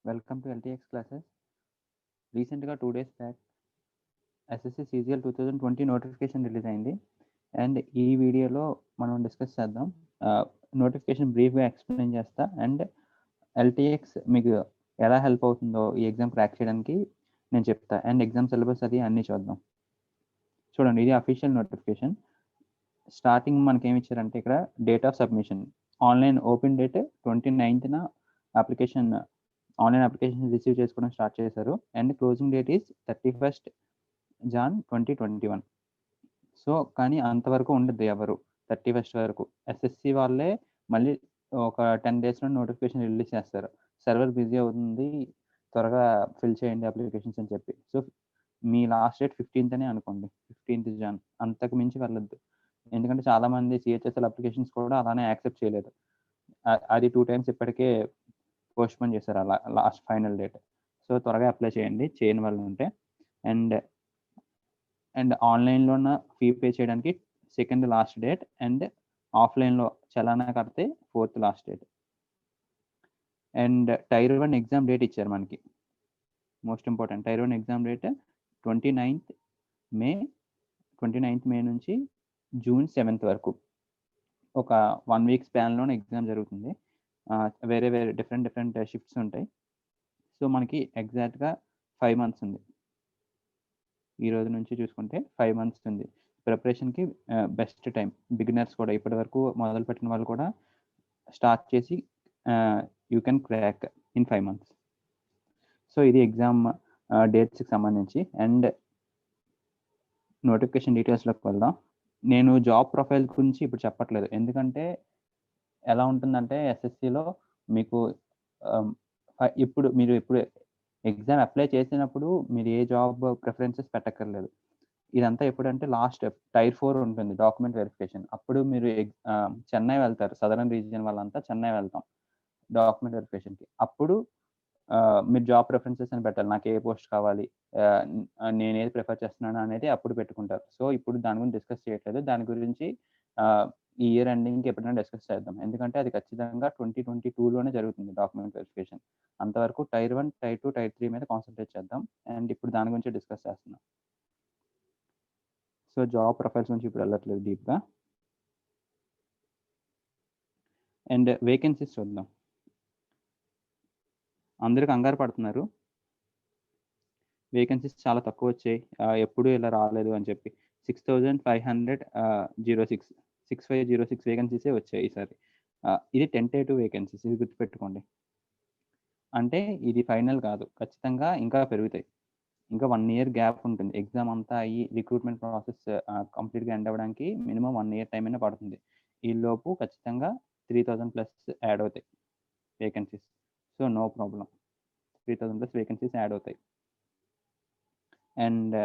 Welcome to LTX classes. రీసెంట్గా 2 days back SSC CGL 2020 notification release అయింది. And ఈ వీడియోలో మనం డిస్కస్ చేద్దాం. నోటిఫికేషన్ బ్రీఫ్గా ఎక్స్ప్లెయిన్ చేస్తా అండ్ ఎల్టీఎక్స్ మీకు ఎలా హెల్ప్ అవుతుందో ఈ ఎగ్జామ్ క్రాక్ చేయడానికి నేను చెప్తా. అండ్ ఎగ్జామ్ సిలబస్ అది అన్నీ చూద్దాం. చూడండి, ఇది అఫీషియల్ నోటిఫికేషన్. స్టార్టింగ్ మనకి ఏమి ఇచ్చారంటే ఇక్కడ date of submission online open date 29th application online application receive చేసుకోవడం స్టార్ట్ చేశారు. And closing date is 31st Jan 2021. So కానీ అంతవరకు ఉండద్దు ఎవరు 31st వరకు. ఎస్ఎస్సి వాళ్ళే మళ్ళీ ఒక 10 daysలో నోటిఫికేషన్ రిలీజ్ చేస్తారు. సర్వర్ బిజీ అవుతుంది, త్వరగా ఫిల్ చేయండి అప్లికేషన్స్ అని చెప్పి. సో మీ లాస్ట్ డేట్ 15th అనే అనుకోండి, 15th Jan. అంతకు మించి వెళ్ళొద్దు, ఎందుకంటే చాలామంది సిహెచ్ఎస్ఎల్ అప్లికేషన్స్ కూడా అలానే యాక్సెప్ట్ చేయలేదు. అది 2 times ఇప్పటికే పోస్ట్పోన్ చేశారు అలా లాస్ట్ ఫైనల్ డేట్. సో త్వరగా అప్లై చేయండి చేయని వాళ్ళు ఉంటే. అండ్ ఆన్లైన్లోన ఫీ పే చేయడానికి 2nd లాస్ట్ డేట్, అండ్ ఆఫ్లైన్లో చలానా కడితే 4th last date. And tier 1 exam date ఇచ్చారు మనకి, most important. Tier 1 exam date 29th May నుంచి June 7th వరకు ఒక 1 week స్పాన్లోనే ఎగ్జామ్ జరుగుతుంది. వేరే డిఫరెంట్ షిఫ్ట్స్ ఉంటాయి. సో మనకి ఎగ్జాక్ట్గా 5 months ఉంది. ఈ రోజు నుంచి చూసుకుంటే 5 months ఉంది. ప్రిపరేషన్కి బెస్ట్ టైం. బిగినర్స్ కూడా, ఇప్పటి వరకు మొదలు పెట్టిన వాళ్ళు కూడా స్టార్ట్ చేసి you can crack in 5 months. So ఇది ఎగ్జామ్ డేట్స్కి సంబంధించి. అండ్ నోటిఫికేషన్ డీటెయిల్స్లోకి వెళ్దాం. నేను జాబ్ ప్రొఫైల్ గురించి ఇప్పుడు చెప్పట్లేదు, ఎందుకంటే ఎలా ఉంటుందంటే ఎస్ఎస్సిలో మీకు ఇప్పుడు ఎగ్జామ్ అప్లై చేసినప్పుడు మీరు ఏ జాబ్ ప్రిఫరెన్సెస్ పెట్టక్కర్లేదు. ఇదంతా ఎప్పుడంటే లాస్ట్ టైర్ 4 ఉంటుంది, డాక్యుమెంట్ వెరిఫికేషన్. అప్పుడు మీరు చెన్నై వెళ్తారు, సదరన్ రీజియన్ వాళ్ళంతా చెన్నై వెళ్తాం డాక్యుమెంట్ వెరిఫికేషన్కి. అప్పుడు మీరు జాబ్ ప్రిఫరెన్సెస్ అని పెట్టాలి, నాకు ఏ పోస్ట్ కావాలి, నేను ఏది ప్రిఫర్ చేస్తున్నాను అనేది అప్పుడు పెట్టుకుంటారు. సో ఇప్పుడు దాని గురించి డిస్కస్ చేయట్లేదు. దాని గురించి ఈ ఇయర్ ఎండింగ్కి ఎప్పుడైనా డిస్కస్ చేద్దాం, ఎందుకంటే అది ఖచ్చితంగా 2022లోనే జరుగుతుంది డాక్యుమెంట్ వెరిఫికేషన్. అంతవరకు టైర్ 1, టైర్ 2, టైర్ 3 మీద కాన్సన్ట్రేట్ చేద్దాం. అండ్ ఇప్పుడు దాని గురించి డిస్కస్ చేస్తున్నాం. సో జాబ్ ప్రొఫైల్స్ నుంచి ఇప్పుడు వెళ్ళట్లేదు డీప్గా. అండ్ వేకెన్సీస్ చూద్దాం. అందరూ కంగారు పడుతున్నారు, వేకెన్సీస్ చాలా తక్కువ వచ్చాయి, ఎప్పుడు ఇలా రాలేదు అని చెప్పి. 6506 వేకెన్సీసే వచ్చాయి ఈసారి. ఇది టెంటేటివ్ వేకెన్సీస్, ఇది గుర్తుపెట్టుకోండి. అంటే ఇది ఫైనల్ కాదు, ఖచ్చితంగా ఇంకా పెరుగుతాయి. ఇంకా 1 year గ్యాప్ ఉంటుంది. ఎగ్జామ్ అంతా అయ్యి రిక్రూట్మెంట్ ప్రాసెస్ కంప్లీట్గా ఎండ్ అవ్వడానికి మినిమం 1 year టైం అయినా పడుతుంది. ఈలోపు ఖచ్చితంగా 3000+ యాడ్ అవుతాయి vacancies. So no problem, 3000+ vacancies add అవుతాయి. అండ్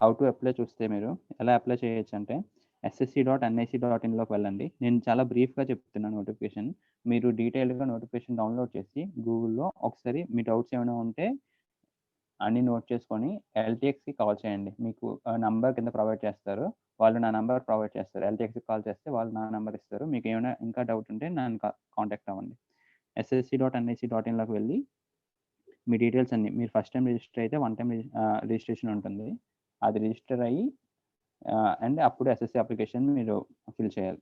హౌ టు అప్లై చూస్తే మీరు ఎలా అప్లై చేయొచ్చు అంటే ssc.nic.inలోకి వెళ్ళండి. నేను చాలా బ్రీఫ్గా చెప్తున్నాను నోటిఫికేషన్. మీరు డీటెయిల్గా నోటిఫికేషన్ డౌన్లోడ్ చేసి గూగుల్లో ఒకసారి మీ డౌట్స్ ఏమైనా ఉంటే అన్ని నోట్ చేసుకొని ఎల్టీఎక్స్కి కాల్ చేయండి. మీకు నంబర్ కింద ప్రొవైడ్ చేస్తారు, వాళ్ళు నా నెంబర్ ప్రొవైడ్ చేస్తారు. ఎల్టీఎక్స్కి కాల్ చేస్తే వాళ్ళు నా నెంబర్ ఇస్తారు. మీకు ఏమైనా ఇంకా డౌట్ ఉంటే నన్ను కాంటాక్ట్ అవ్వండి. ssc.nic.inలోకి వెళ్ళి మీ డీటెయిల్స్ అన్ని, మీరు ఫస్ట్ టైం రిజిస్టర్ అయితే 1 time రిజిస్ట్రేషన్ ఉంటుంది, అది రిజిస్టర్ అయ్యి అండ్ అప్పుడు ఎస్ఎస్సి అప్లికేషన్ మీరు ఫిల్ చేయాలి.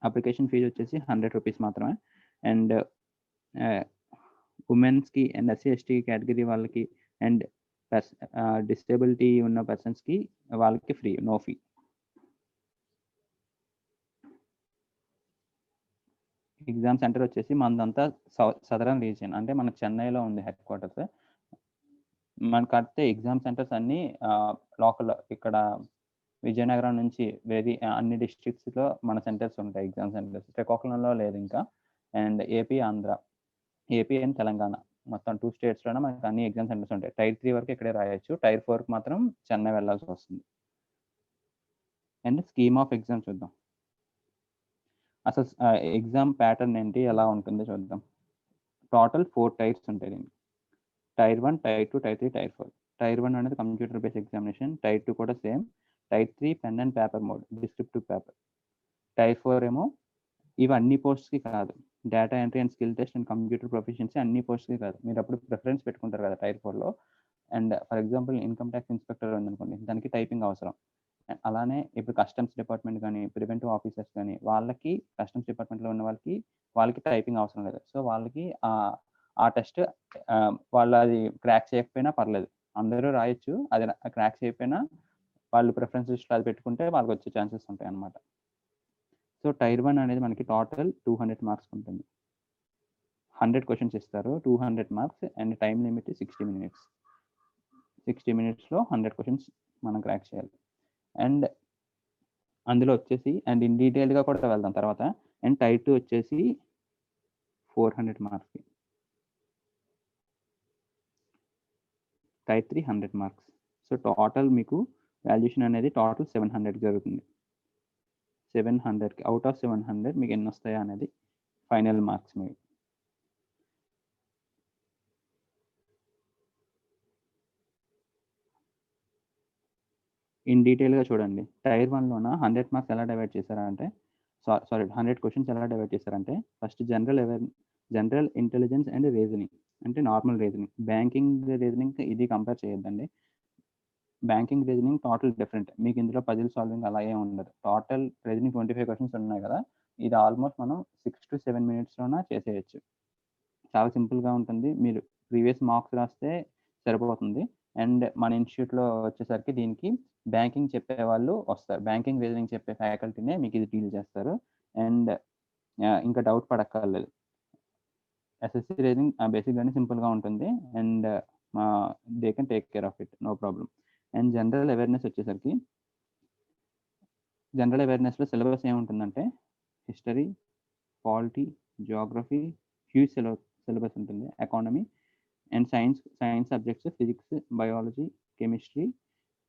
అప్లికేషన్ ఫీజు వచ్చేసి 100 rupees మాత్రమే. అండ్ ఉమెన్స్కి అండ్ SC/ST కేటగిరీ వాళ్ళకి అండ్ డిసేబిలిటీ ఉన్న పర్సన్స్కి వాళ్ళకి free, no fee. Exam centre వచ్చేసి మనదంతా సదరన్ రీజియన్, అంటే మన చెన్నైలో ఉంది హెడ్ క్వార్టర్స్. మనకు కడితే ఎగ్జామ్ సెంటర్స్ అన్నీ లోకల్, ఇక్కడ విజయనగరం నుంచి అన్ని డిస్ట్రిక్ట్స్లో మన సెంటర్స్ ఉంటాయి, ఎగ్జామ్ సెంటర్స్. శ్రీకాకుళంలో లేదు ఇంకా. And AP, Andhra, AP and Telangana, మొత్తం 2 states మనకు అన్ని ఎగ్జామ్ సెంటర్స్ ఉంటాయి. టైర్ 3 వరకు ఇక్కడే రాయొచ్చు, టైర్ 4కి మాత్రం చెన్నై వెళ్ళాల్సి వస్తుంది. అండ్ స్కీమ్ ఆఫ్ ఎగ్జామ్ చూద్దాం. అసలు ఎగ్జామ్ ప్యాటర్న్ ఏంటి, ఎలా ఉంటుందో చూద్దాం. టోటల్ 4 types ఉంటాయి దీనికి. Tier 1, tier 2, tier 3, tier 4. Tier 1 అనేది కంప్యూటర్ బేస్డ్ ఎగ్జామినేషన్, టైర్ 2 కూడా same, tier 3 pen and paper mode, descriptive paper. Tier 4 ఏమో ఇవి అన్ని పోస్ట్‌కి కాదు. Data entry and skill test and computer proficiency అన్ని పోస్ట్‌కి కాదు. మీరు అప్పుడు ప్రిఫరెన్స్ పెట్టుకుంటారు కదా టైర్ 4లో. And for example income tax inspector ఉందనుకోండి, దానికి టైపింగ్ అవసరం. అలానే ఇప్పుడు కస్టమ్స్ డిపార్ట్మెంట్ కానీ, ప్రివెంటివ్ ఆఫీసర్స్ కానీ, వాళ్ళకి కస్టమ్స్ డిపార్ట్మెంట్లో ఉన్న వాళ్ళకి టైపింగ్ అవసరం లేదు. సో వాళ్ళకి ఆ టెస్ట్ వాళ్ళు అది క్రాక్ చేయకపోయినా పర్లేదు, అందరూ రాయొచ్చు. అది క్రాక్ చేయకపోయినా వాళ్ళు ప్రిఫరెన్స్ లిస్ట్లో అది పెట్టుకుంటే వాళ్ళకి వచ్చే ఛాన్సెస్ ఉంటాయి అన్నమాట. సో టైర్ 1 అనేది మనకి టోటల్ 200 మార్క్స్ ఉంటుంది. 100 క్వశ్చన్స్ ఇస్తారు, 200 marks, and time limit 60 minutes. 60 minutesలో 100 questions మనం క్రాక్ చేయాలి. అండ్ అందులో వచ్చేసి అండ్ ఇన్ డీటెయిల్గా కూడా వెళ్దాం తర్వాత. అండ్ టైర్ 2 వచ్చేసి 400 మార్క్స్కి, టైర్ 3 100 మార్క్స్. సో టోటల్ మీకు వాల్యుయేషన్ అనేది టోటల్ 700 జరుగుతుంది. 700కి అవుట్ ఆఫ్ 700 మీకు ఎన్ని వస్తాయా అనేది ఫైనల్ మార్క్స్ మీకు. ఇన్ డీటెయిల్గా చూడండి. టైర్ 1లోన 100 మార్క్స్ ఎలా డివైడ్ చేశారంటే, 100 క్వశ్చన్స్ ఎలా డివైడ్ చేశారంటే, first general intelligence and reasoning, అంటే నార్మల్ రీజనింగ్. బ్యాంకింగ్ రీజనింగ్ ఇది కంపేర్ చేయొద్దండి. Banking reasoning total different. మీకు ఇందులో పజిల్ సాల్వింగ్ అలా ఏమి ఉండదు. టోటల్ రీజనింగ్ 25 క్వశ్చన్స్ ఉన్నాయి కదా, ఇది ఆల్మోస్ట్ మనం 6 to 7 minutesలోన చేసేయచ్చు. చాలా సింపుల్గా ఉంటుంది. మీరు ప్రీవియస్ మార్క్స్ రాస్తే సరిపోతుంది. అండ్ మన ఇన్స్టిట్యూట్లో వచ్చేసరికి దీనికి బ్యాంకింగ్ చెప్పే వాళ్ళు వస్తారు. బ్యాంకింగ్ రీజనింగ్ చెప్పే ఫ్యాకల్టీనే మీకు ఇది డీల్ చేస్తారు. అండ్ ఇంకా డౌట్ పడక్కర్లేదు. ఎస్ఎస్సి రీజనింగ్ బేసిక్గానే సింపుల్గా ఉంటుంది. And they can take care of it, no problem. And general awareness వచ్చేసరికి, జనరల్ అవేర్నెస్లో సిలబస్ ఏముంటుందంటే history, polity, geography, huge syllabus ఉంటుంది. Economy and science subjects physics, biology, chemistry,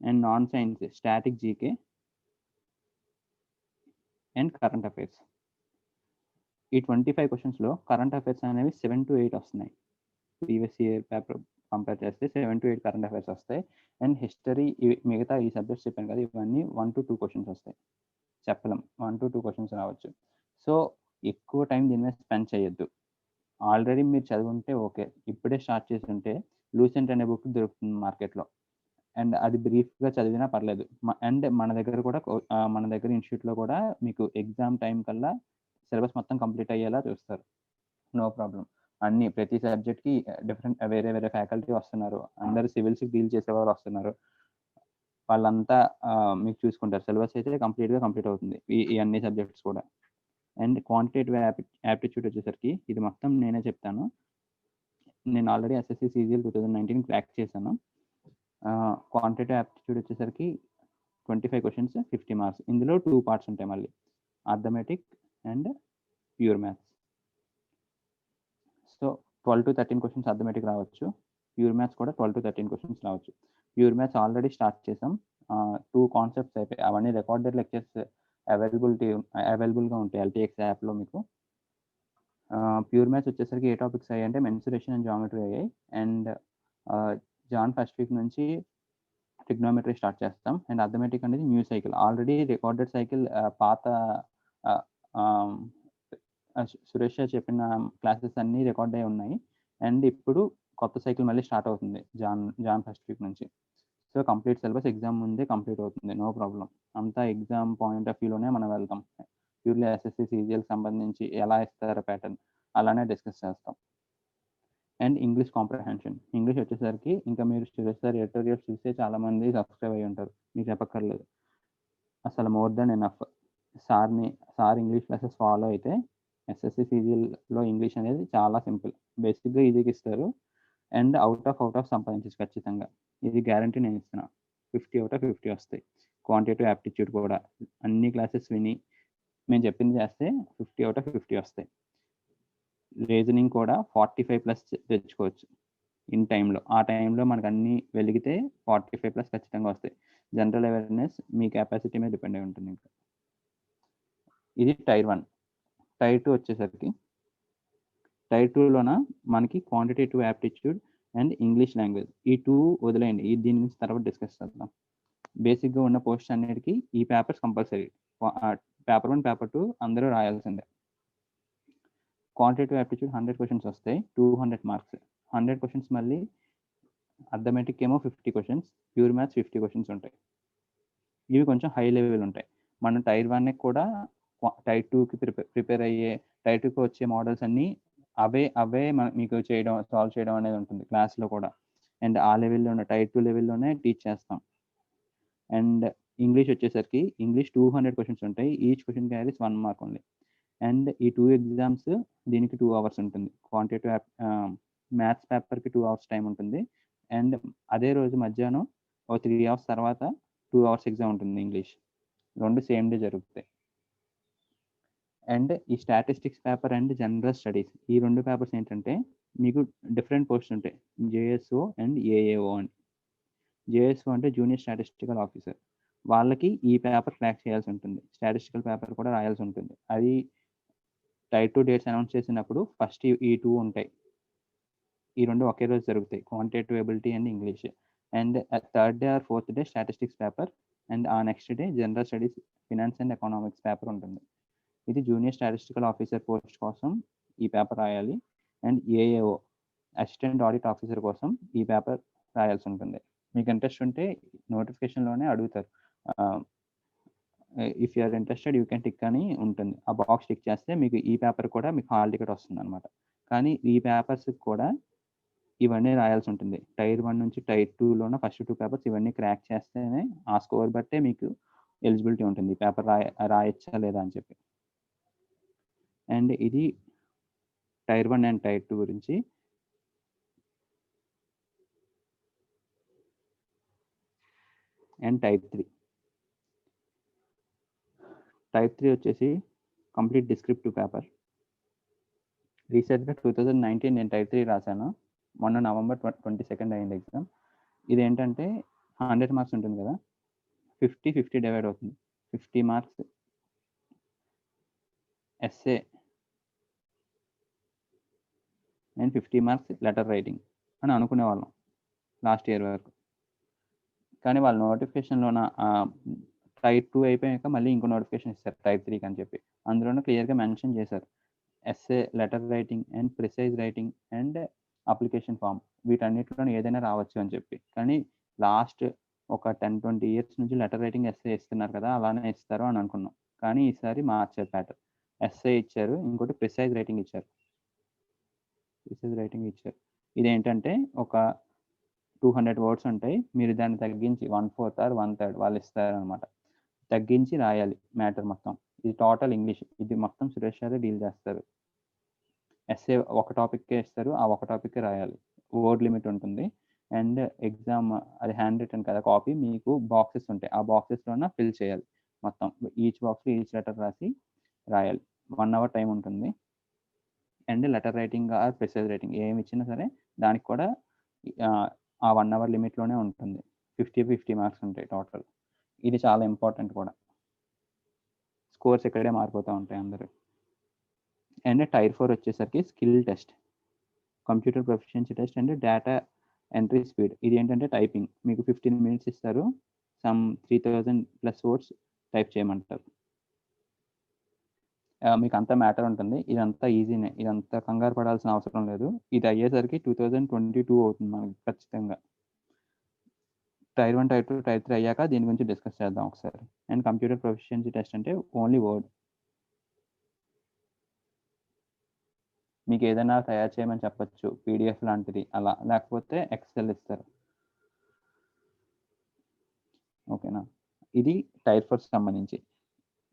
and non science static, GK and current affairs. ఈ 25 క్వశ్చన్స్లో current affairs అనేవి 7 to 8 వస్తున్నాయి. Previous year paper compare చేస్తే 7 to 8 current affairs వస్తాయి. And history, మిగతా ఈ subjects చెప్పాను కదా, ఇవన్నీ 1 to 2 క్వశ్చన్స్ వస్తాయి. చెప్పలేం, 1 to 2 క్వశ్చన్స్ రావచ్చు. సో ఎక్కువ టైం దీని మీద స్పెండ్ చేయొద్దు. ఆల్రెడీ మీరు చదువుంటే ఓకే, ఇప్పుడే స్టార్ట్ చేసి ఉంటే లూసెంట్ అనే బుక్ దొరుకుతుంది మార్కెట్లో, అండ్ అది బ్రీఫ్గా చదివినా పర్లేదు. అండ్ మన దగ్గర ఇన్స్టిట్యూట్లో కూడా మీకు ఎగ్జామ్ టైం కల్లా సిలబస్ మొత్తం కంప్లీట్ అయ్యేలా చూస్తారు, నో ప్రాబ్లం. ప్రతి సబ్జెక్ట్కి డిఫరెంట్ వేరే ఫ్యాకల్టీ వస్తున్నారు. అందరూ సివిల్స్కి డీల్ చేసేవారు వస్తున్నారు. వాళ్ళంతా మీకు చూసుకుంటారు. సిలబస్ అయితే కంప్లీట్ అవుతుంది ఈ అన్ని సబ్జెక్ట్స్ కూడా. అండ్ క్వాంటిటేటివ్ యాప్టిట్యూడ్ వచ్చేసరికి ఇది మొత్తం నేనే చెప్తాను. నేను ఆల్రెడీ ఎస్ఎస్సి సీజీఎల్ 2019 క్రాక్ చేశాను. క్వాంటిటేటివ్ యాప్టిట్యూడ్ వచ్చేసరికి 25 క్వశ్చన్స్, 50 మార్క్స్. ఇందులో 2 parts ఉంటాయి మళ్ళీ, arithmetic and pure maths. So 12 to 13 questions arithmetic రావచ్చు. ప్యూర్ మ్యాథ్స్ కూడా 12 to 13 క్వశ్చన్స్ రావచ్చు. ప్యూర్ మ్యాథ్స్ ఆల్రెడీ స్టార్ట్ చేసాం. 2 కాన్సెప్ట్స్ అయిపోయి, అవన్నీ రికార్డెడ్ లెక్చర్స్ అవైలబుల్గా ఉంటాయి ఎల్టీఎక్స్ యాప్లో మీకు. ప్యూర్ మ్యాథ్స్ వచ్చేసరికి ఏ టాపిక్స్ అయ్యాయి అంటే మెన్సురేషన్ అండ్ జామెట్రీ అయ్యాయి. అండ్ జాన్ ఫస్ట్ వీక్ నుంచి ట్రిగ్నోమెట్రీ స్టార్ట్ చేస్తాం. అండ్ అర్థమెటిక్ అనేది new cycle, already recorded cycle పాత సురేష్ చెప్పిన క్లాసెస్ అన్నీ రికార్డ్ అయి ఉన్నాయి. అండ్ ఇప్పుడు కొత్త సైకిల్ మళ్ళీ స్టార్ట్ అవుతుంది జాన్ ఫస్ట్ వీక్ నుంచి. సో కంప్లీట్ సిలబస్ ఎగ్జామ్ ముందే కంప్లీట్ అవుతుంది, నో ప్రాబ్లం. అంతా ఎగ్జామ్ పాయింట్ ఆఫ్ వ్యూలోనే మనం వెళ్తాం. ప్యూర్లీ ఎస్ఎస్సి సీజీఎల్ సంబంధించి ఎలా ఇస్తారో ప్యాటర్న్ అలానే డిస్కస్ చేస్తాం. అండ్ ఇంగ్లీష్ కాంప్రహెన్షన్, ఇంగ్లీష్ వచ్చేసరికి ఇంకా మీరు సురేష్ సార్ ఎడిటోరియల్స్ చూస్తే చాలామంది సబ్స్క్రైబ్ అయ్యి ఉంటారు, మీకు చెప్పక్కర్లేదు. అసలు more than enough. Sir English classes follow అయితే ఎస్ఎస్సి సీజీఎల్లో ఇంగ్లీష్ అనేది చాలా సింపుల్, బేసిక్గా ఈజీగా ఇస్తారు. అండ్ అవుట్ ఆఫ్ సంపాదించచ్చు ఖచ్చితంగా, ఇది గ్యారంటీ నేను ఇస్తున్నా. 50 out of 50 వస్తాయి. క్వాంటిటేటివ్ యాప్టిట్యూడ్ కూడా అన్ని క్లాసెస్ విని మేము చెప్పింది చేస్తే 50 out of 50 వస్తాయి. రీజనింగ్ కూడా 45+ తెచ్చుకోవచ్చు ఇన్ టైంలో. ఆ టైంలో మనకు అన్నీ వెలిగితే 45+ ఖచ్చితంగా వస్తాయి. జనరల్ అవేర్నెస్ మీ కెపాసిటీ మీద డిపెండ్ అయి ఉంటుంది. ఇంకా ఇది టైర్ 1. టైర్ 2 వచ్చేసరికి, టైర్ 2లోన మనకి quantitative aptitude and English language, ఈ 2 వదిలేయండి, దీని గురించి తర్వాత డిస్కస్ చేద్దాం. బేసిక్గా ఉన్న పోస్ట్ అన్నిటికీ ఈ పేపర్స్ కంపల్సరీ. పేపర్ 1 పేపర్ 2 అందరూ రాయాల్సిందే. క్వాంటిటేటివ్ యాప్టిట్యూడ్ 100 క్వశ్చన్స్ వస్తాయి, 200 మార్క్స్. 100 క్వశ్చన్స్ మళ్ళీ అర్థమెటిక్ ఏమో 50 క్వశ్చన్స్, ప్యూర్ మ్యాథ్స్ 50 క్వశ్చన్స్ ఉంటాయి. ఇవి కొంచెం హై లెవెల్ ఉంటాయి. మనం టైర్ 1 కూడా టైర్ 2కి ప్రిపేర్ అయ్యే టైర్ 2కి వచ్చే మోడల్స్ అన్నీ అవే మీకు సాల్వ్ చేయడం అనేది ఉంటుంది క్లాస్లో కూడా. అండ్ ఆ లెవెల్లో ఉన్న టైర్ 2 లెవెల్లోనే టీచ్ చేస్తాం. అండ్ ఇంగ్లీష్ వచ్చేసరికి ఇంగ్లీష్ 200 క్వశ్చన్స్ ఉంటాయి, each question carries 1 mark only. And ఈ 2 ఎగ్జామ్స్ దీనికి 2 అవర్స్ ఉంటుంది. క్వాంటిటేటివ్ మ్యాథ్స్ పేపర్కి 2 అవర్స్ టైం ఉంటుంది. అండ్ అదే రోజు మధ్యాహ్నం 3 అవర్స్ తర్వాత 2 అవర్స్ ఎగ్జామ్ ఉంటుంది ఇంగ్లీష్. 2 సేమ్ డే జరుగుతాయి. అండ్ ఈ statistics paper and general studies ఈ 2 పేపర్స్ ఏంటంటే మీకు డిఫరెంట్ పోస్ట్ ఉంటాయి, జేఎస్ఓ అండ్ ఏఏఓ అని. జేఎస్ఓ అంటే జూనియర్ స్టాటిస్టికల్ ఆఫీసర్. వాళ్ళకి ఈ పేపర్ క్రాక్ చేయాల్సి ఉంటుంది, స్టాటిస్టికల్ పేపర్ కూడా రాయాల్సి ఉంటుంది. అది టైర్ 2 డేట్స్ అనౌన్స్ చేసినప్పుడు ఫస్ట్ ఈ 2 ఉంటాయి. ఈ 2 ఒకే రోజు జరుగుతాయి, quantitative ability and English. And third day or fourth day statistics paper, and ఆ next day general studies, finance and economics paper ఉంటుంది. ఇది జూనియర్ స్టాటిస్టికల్ ఆఫీసర్ పోస్ట్ కోసం ఈ పేపర్ రాయాలి. And AAO assistant audit officer కోసం ఈ paper రాయాల్సి ఉంటుంది. మీకు ఇంట్రెస్ట్ ఉంటే నోటిఫికేషన్లోనే అడుగుతారు, if you're interested you can tick అని ఉంటుంది. ఆ బాక్స్ టిక్ చేస్తే మీకు ఈ పేపర్ కూడా మీకు హాల్ టికెట్ వస్తుంది అనమాట. కానీ ఈ పేపర్స్ కూడా ఇవన్నీ రాయాల్సి ఉంటుంది. టైర్ 1 నుంచి టైర్ 2లోన ఫస్ట్ 2 పేపర్స్ ఇవన్నీ క్రాక్ చేస్తేనే ఆ స్కోర్ బట్టే మీకు ఎలిజిబిలిటీ ఉంటుంది, ఈ పేపర్ రాయచ్చా లేదా అని చెప్పి. అండ్ ఇది టైర్ 1 అండ్ టైర్ 2 గురించి. అండ్ టైర్ 3 వచ్చేసి కంప్లీట్ డిస్క్రిప్టివ్ పేపర్. రీసెంట్గా 2019 నేను టైర్ 3 రాశాను, మొన్న November 22 అయింది ఎగ్జామ్. ఇది ఏంటంటే 100 మార్క్స్ ఉంటుంది కదా, 50 డివైడ్ అవుతుంది. 50 marks SA and 50 marks letter writing అని అనుకునేవాళ్ళం లాస్ట్ ఇయర్ వరకు. కానీ వాళ్ళ నోటిఫికేషన్లోన టైర్ 2 అయిపోయాక మళ్ళీ ఇంకో నోటిఫికేషన్ ఇస్తారు టైర్ 3 అని చెప్పి. అందులోనే క్లియర్గా మెన్షన్ చేశారు, SA, letter writing and precise writing and application form వీటన్నిటిలో ఏదైనా రావచ్చు అని చెప్పి. కానీ లాస్ట్ ఒక 10-20 ఇయర్స్ నుంచి లెటర్ రైటింగ్, ఎస్ఏ ఇస్తున్నారు కదా, అలానే ఇస్తారు అని అనుకున్నాం. కానీ ఈసారి మార్చారు ప్యాటర్న్. ఎస్ఏ ఇచ్చారు, ఇంకోటి ప్రిసైజ్ రైటింగ్ ఇచ్చారు. ఇదేంటంటే ఒక 200 వర్డ్స్ ఉంటాయి, మీరు దాన్ని తగ్గించి 1/4 or 1/3 వాళ్ళు ఇస్తారనమాట, తగ్గించి రాయాలి మ్యాటర్ మొత్తం. ఇది టోటల్ ఇంగ్లీష్, ఇది మొత్తం సురేష్ గారే డీల్ చేస్తారు. ఎస్ఏ ఒక టాపిక్కే ఇస్తారు, ఆ ఒక టాపిక్కే రాయాలి, వర్డ్ లిమిట్ ఉంటుంది. అండ్ ఎగ్జామ్ అది హ్యాండ్ రిటన్ కదా కాపీ, మీకు బాక్సెస్ ఉంటాయి, ఆ బాక్సెస్లోన ఫిల్ చేయాలి మొత్తం. ఈచ్ బాక్స్లో ఈచ్ లెటర్ రాసి రాయాలి. 1 hour టైం ఉంటుంది. And letter writing or precise writing ఏమి ఇచ్చినా సరే దానికి కూడా ఆ 1 hour లిమిట్లోనే ఉంటుంది. 50 మార్క్స్ ఉంటాయి టోటల్. ఇది చాలా ఇంపార్టెంట్ కూడా, స్కోర్స్ ఇక్కడే మారిపోతూ ఉంటాయి అందరూ. అండ్ టైర్ 4 వచ్చేసరికి skill test, computer proficiency test and data entry speed. ఇది ఏంటంటే టైపింగ్, మీకు 15 minutes ఇస్తారు, సమ్ 3000+ words టైప్ చేయమంటారు. మీకు అంతా మ్యాటర్ ఉంటుంది, ఇదంతా ఈజీనే, ఇదంతా కంగారు పడాల్సిన అవసరం లేదు. ఇది అయ్యేసరికి 2022 అవుతుంది మనకి ఖచ్చితంగా. టైర్ 1, టైర్ 2, టైర్ 3 అయ్యాక దీని గురించి డిస్కస్ చేద్దాం ఒకసారి. అండ్ కంప్యూటర్ ప్రొఫిషియన్సీ టెస్ట్ అంటే ఓన్లీ వర్డ్, మీకు ఏదైనా తయారు చేయమని చెప్పచ్చు, పీడిఎఫ్ లాంటిది అలా, లేకపోతే ఎక్సెల్ ఇస్తారు. ఓకేనా, ఇది టైర్ 4 సంబంధించి.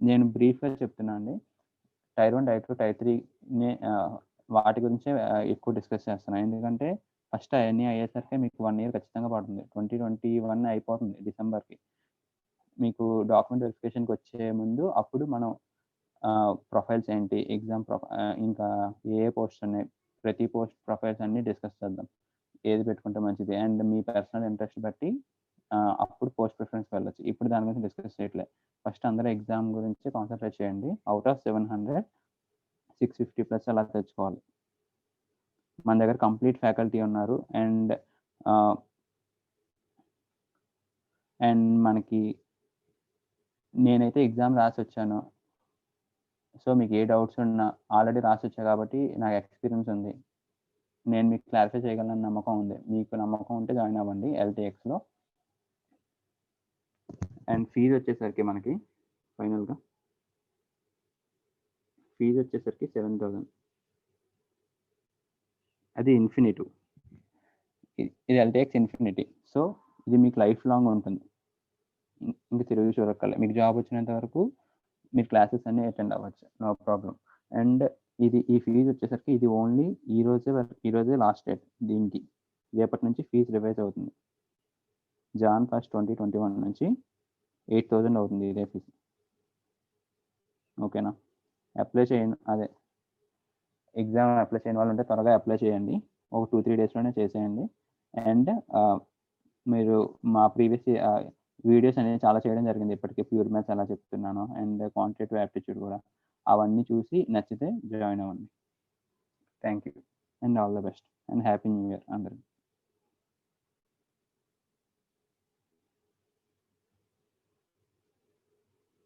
నేను బ్రీఫ్గా చెప్తున్నా అండి. టైర్ 1, టైర్ 2, టైర్ 3 వాటి గురించే ఎక్కువ డిస్కస్ చేస్తున్నాను, ఎందుకంటే ఫస్ట్ అవన్నీ అయ్యేసరికి మీకు 1 year ఖచ్చితంగా పడుతుంది. 2021 అయిపోతుంది డిసెంబర్కి. మీకు డాక్యుమెంట్ వెరిఫికేషన్కి వచ్చే ముందు అప్పుడు మనం ప్రొఫైల్స్ ఏంటి, ఎగ్జామ్ ఇంకా ఏ పోస్ట్ ఉన్నాయి, ప్రతి పోస్ట్ ప్రొఫైల్స్ అన్నీ డిస్కస్ చేద్దాం, ఏది పెట్టుకుంటే మంచిది. అండ్ మీ పర్సనల్ ఇంట్రెస్ట్ బట్టి అప్పుడు పోస్ట్ ప్రిఫరెన్స్ వెళ్ళచ్చు. ఇప్పుడు దాని గురించి డిస్కస్ చేయట్లేదు. ఫస్ట్ అందరూ ఎగ్జామ్ గురించి కాన్సన్ట్రేట్ చేయండి. అవుట్ ఆఫ్ 700 650+ అలా తెచ్చుకోవాలి. మన దగ్గర కంప్లీట్ ఫ్యాకల్టీ ఉన్నారు. అండ్ అండ్ మనకి నేనైతే ఎగ్జామ్ రాసి వచ్చాను. సో మీకు ఏ డౌట్స్ ఉన్నా ఆల్రెడీ రాసి వచ్చా కాబట్టి నాకు ఎక్స్పీరియన్స్ ఉంది. నేను మీకు క్లారిఫై చేయగలను నమ్మకం ఉంది. మీకు నమ్మకం ఉంటే జాయిన్ అవ్వండి LTXలో. అండ్ ఫీజు వచ్చేసరికి మనకి ఫైనల్గా ఫీజు వచ్చేసరికి 7,000. అది ఇన్ఫినిటివ్. ఇది LTX ఇన్ఫినిటీ. సో ఇది మీకు లైఫ్ లాంగ్ ఉంటుంది. ఇంకా తిరిగి చూడక్కర్లే. మీకు జాబ్ వచ్చినంత వరకు మీరు క్లాసెస్ అన్నీ అటెండ్ అవ్వచ్చు, నో ప్రాబ్లం. అండ్ ఈ ఫీజు వచ్చేసరికి ఇది ఓన్లీ ఈరోజే లాస్ట్ డేట్ దీనికి. రేపటి నుంచి ఫీజు రివైజ్ అవుతుంది. Jan 1, 2021 నుంచి 8,000 అవుతుంది ఇదే ఫీజు. ఓకేనా? అప్లై చేయండి. అదే ఎగ్జామ్ అప్లై చేయని వాళ్ళు ఉంటే త్వరగా అప్లై చేయండి. ఒక 2-3 డేస్లోనే చేసేయండి. అండ్ మీరు మా ప్రీవియస్ వీడియోస్ అనేవి చాలా చేయడం జరిగింది ఇప్పటికీ. ప్యూర్ మ్యాథ్స్ ఎలా చెప్తున్నాను అండ్ క్వాంటిటేటివ్ యాప్టిట్యూడ్ కూడా. అవన్నీ చూసి నచ్చితే జాయిన్ అవ్వండి. Thank you and all the best and happy new year అందరికి.